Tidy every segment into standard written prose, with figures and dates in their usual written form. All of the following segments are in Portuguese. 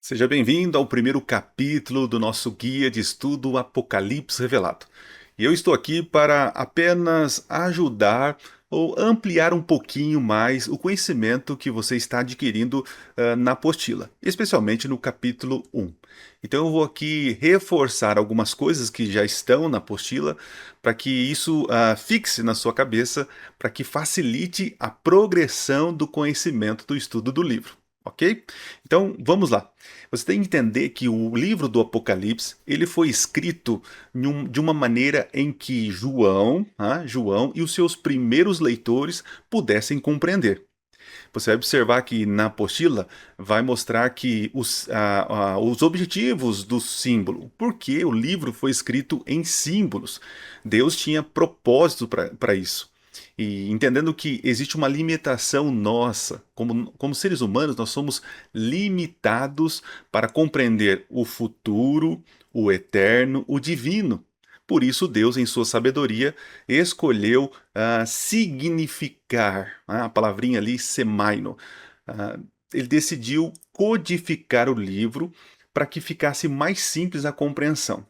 Seja bem-vindo ao primeiro capítulo do nosso guia de estudo Apocalipse Revelado. E eu estou aqui para apenas ajudar ou ampliar um pouquinho mais o conhecimento que você está adquirindo na apostila, especialmente no capítulo 1. Então eu vou aqui reforçar algumas coisas que já estão na apostila para que isso fixe na sua cabeça, para que facilite a progressão do conhecimento do estudo do livro. Ok? Então vamos lá. Você tem que entender que o livro do Apocalipse ele foi escrito de uma maneira em que João e os seus primeiros leitores pudessem compreender. Você vai observar que na apostila vai mostrar que os objetivos do símbolo, porque o livro foi escrito em símbolos. Deus tinha propósito para isso. E entendendo que existe uma limitação nossa, como seres humanos, nós somos limitados para compreender o futuro, o eterno, o divino. Por isso, Deus, em sua sabedoria, escolheu significar, a palavrinha ali, semaino. Ah, ele decidiu codificar o livro para que ficasse mais simples a compreensão.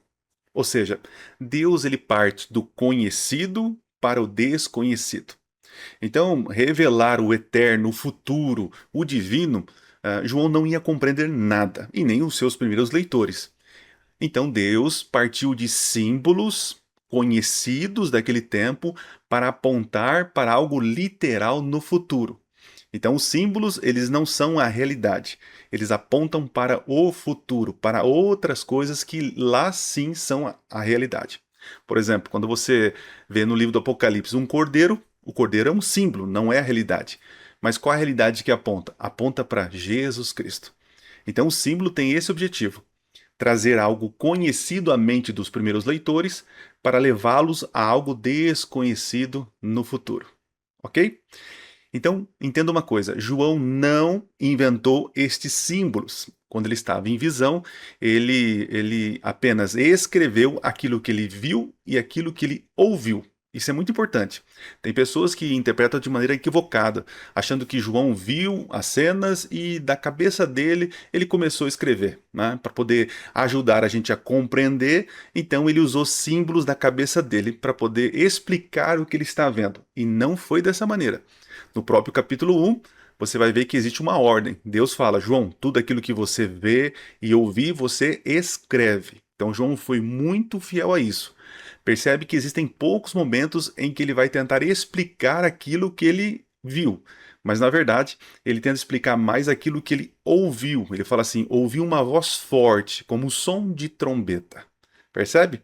Ou seja, Deus ele parte do conhecido para o desconhecido. Então, revelar o eterno, o futuro, o divino, João não ia compreender nada, e nem os seus primeiros leitores. Então Deus partiu de símbolos conhecidos daquele tempo para apontar para algo literal no futuro. Então os símbolos, eles não são a realidade. Eles apontam para o futuro, para outras coisas que lá sim são a realidade. Por exemplo, quando você vê no livro do Apocalipse um cordeiro, o cordeiro é um símbolo, não é a realidade. Mas qual é a realidade que aponta? Aponta para Jesus Cristo. Então o símbolo tem esse objetivo: trazer algo conhecido à mente dos primeiros leitores para levá-los a algo desconhecido no futuro. Ok? Então, entenda uma coisa: João não inventou estes símbolos. Quando ele estava em visão, ele apenas escreveu aquilo que ele viu e aquilo que ele ouviu. Isso é muito importante. Tem pessoas que interpretam de maneira equivocada, achando que João viu as cenas e da cabeça dele ele começou a escrever, né? Para poder ajudar a gente a compreender. Então ele usou símbolos da cabeça dele para poder explicar o que ele está vendo. E não foi dessa maneira. No próprio capítulo 1, você vai ver que existe uma ordem. Deus fala: João, tudo aquilo que você vê e ouvir, você escreve. Então João foi muito fiel a isso. Percebe que existem poucos momentos em que ele vai tentar explicar aquilo que ele viu. Mas na verdade, ele tenta explicar mais aquilo que ele ouviu. Ele fala assim: ouviu uma voz forte, como o som de trombeta. Percebe?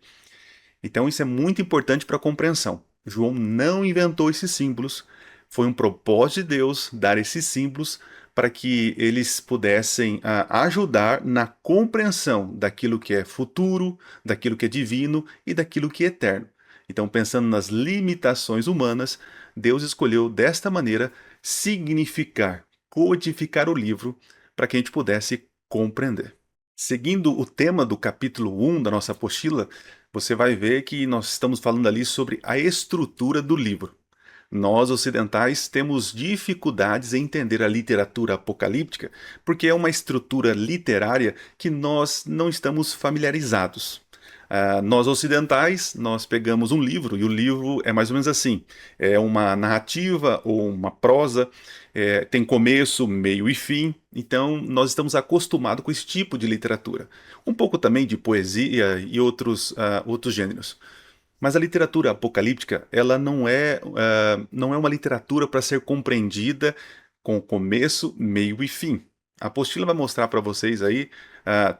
Então isso é muito importante para a compreensão. João não inventou esses símbolos, foi um propósito de Deus dar esses símbolos para que eles pudessem ajudar na compreensão daquilo que é futuro, daquilo que é divino e daquilo que é eterno. Então, pensando nas limitações humanas, Deus escolheu desta maneira significar, codificar o livro para que a gente pudesse compreender. Seguindo o tema do capítulo 1 da nossa apostila, você vai ver que nós estamos falando ali sobre a estrutura do livro. Nós, ocidentais, temos dificuldades em entender a literatura apocalíptica porque é uma estrutura literária que nós não estamos familiarizados. Nós ocidentais, nós pegamos um livro e o livro é mais ou menos assim: é uma narrativa ou uma prosa, tem começo, meio e fim. Então, nós estamos acostumados com esse tipo de literatura. Um pouco também de poesia e outros gêneros. Mas a literatura apocalíptica, ela não é uma literatura para ser compreendida com começo, meio e fim. A apostila vai mostrar para vocês aí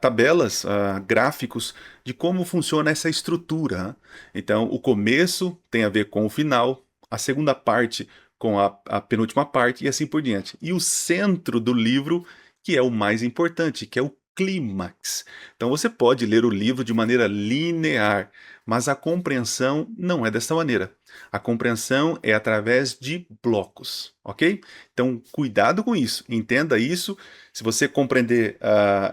tabelas, gráficos de como funciona essa estrutura. Então, o começo tem a ver com o final, a segunda parte com a penúltima parte e assim por diante. E o centro do livro, que é o mais importante, que é o clímax. Então, você pode ler o livro de maneira linear, mas a compreensão não é dessa maneira. A compreensão é através de blocos, ok? Então, cuidado com isso, entenda isso. Se você compreender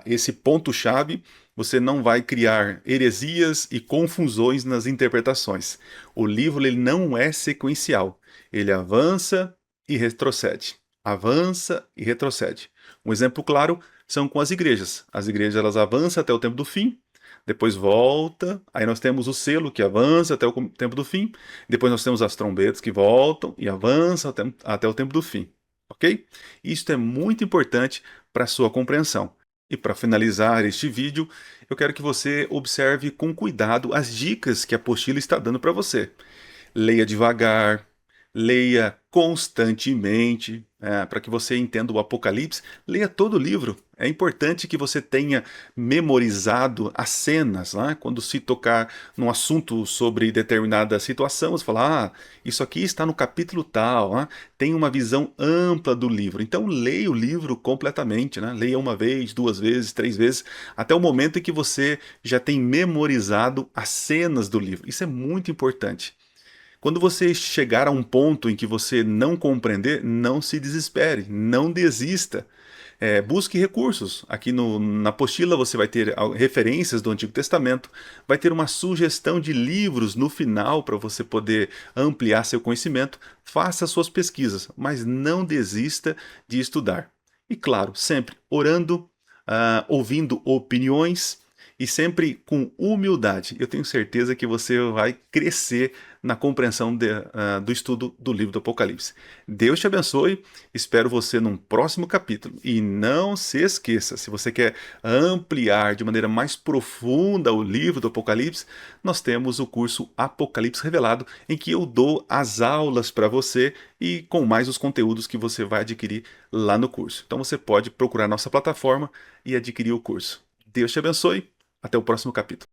esse ponto-chave, você não vai criar heresias e confusões nas interpretações. O livro ele não é sequencial, ele avança e retrocede. Avança e retrocede. Um exemplo claro: são com as igrejas. As igrejas elas avançam até o tempo do fim, depois volta, aí nós temos o selo que avança até o tempo do fim, depois nós temos as trombetas que voltam e avançam até o tempo do fim, ok? Isso é muito importante para a sua compreensão. E para finalizar este vídeo, eu quero que você observe com cuidado as dicas que a apostila está dando para você. Leia devagar, leia constantemente, para que você entenda o Apocalipse. Leia todo o livro. É importante que você tenha memorizado as cenas, né? Quando se tocar num assunto sobre determinada situação, você fala, isso aqui está no capítulo tal, né? Tem uma visão ampla do livro. Então leia o livro completamente, né? Leia uma vez, duas vezes, três vezes, até o momento em que você já tem memorizado as cenas do livro. Isso é muito importante. Quando você chegar a um ponto em que você não compreender, não se desespere, não desista. Busque recursos. Aqui na apostila você vai ter referências do Antigo Testamento, vai ter uma sugestão de livros no final para você poder ampliar seu conhecimento. Faça suas pesquisas, mas não desista de estudar. E claro, sempre orando, ouvindo opiniões e sempre com humildade. Eu tenho certeza que você vai crescer na compreensão do estudo do livro do Apocalipse. Deus te abençoe, espero você num próximo capítulo. E não se esqueça, se você quer ampliar de maneira mais profunda o livro do Apocalipse, nós temos o curso Apocalipse Revelado, em que eu dou as aulas para você e com mais os conteúdos que você vai adquirir lá no curso. Então você pode procurar nossa plataforma e adquirir o curso. Deus te abençoe. Até o próximo capítulo.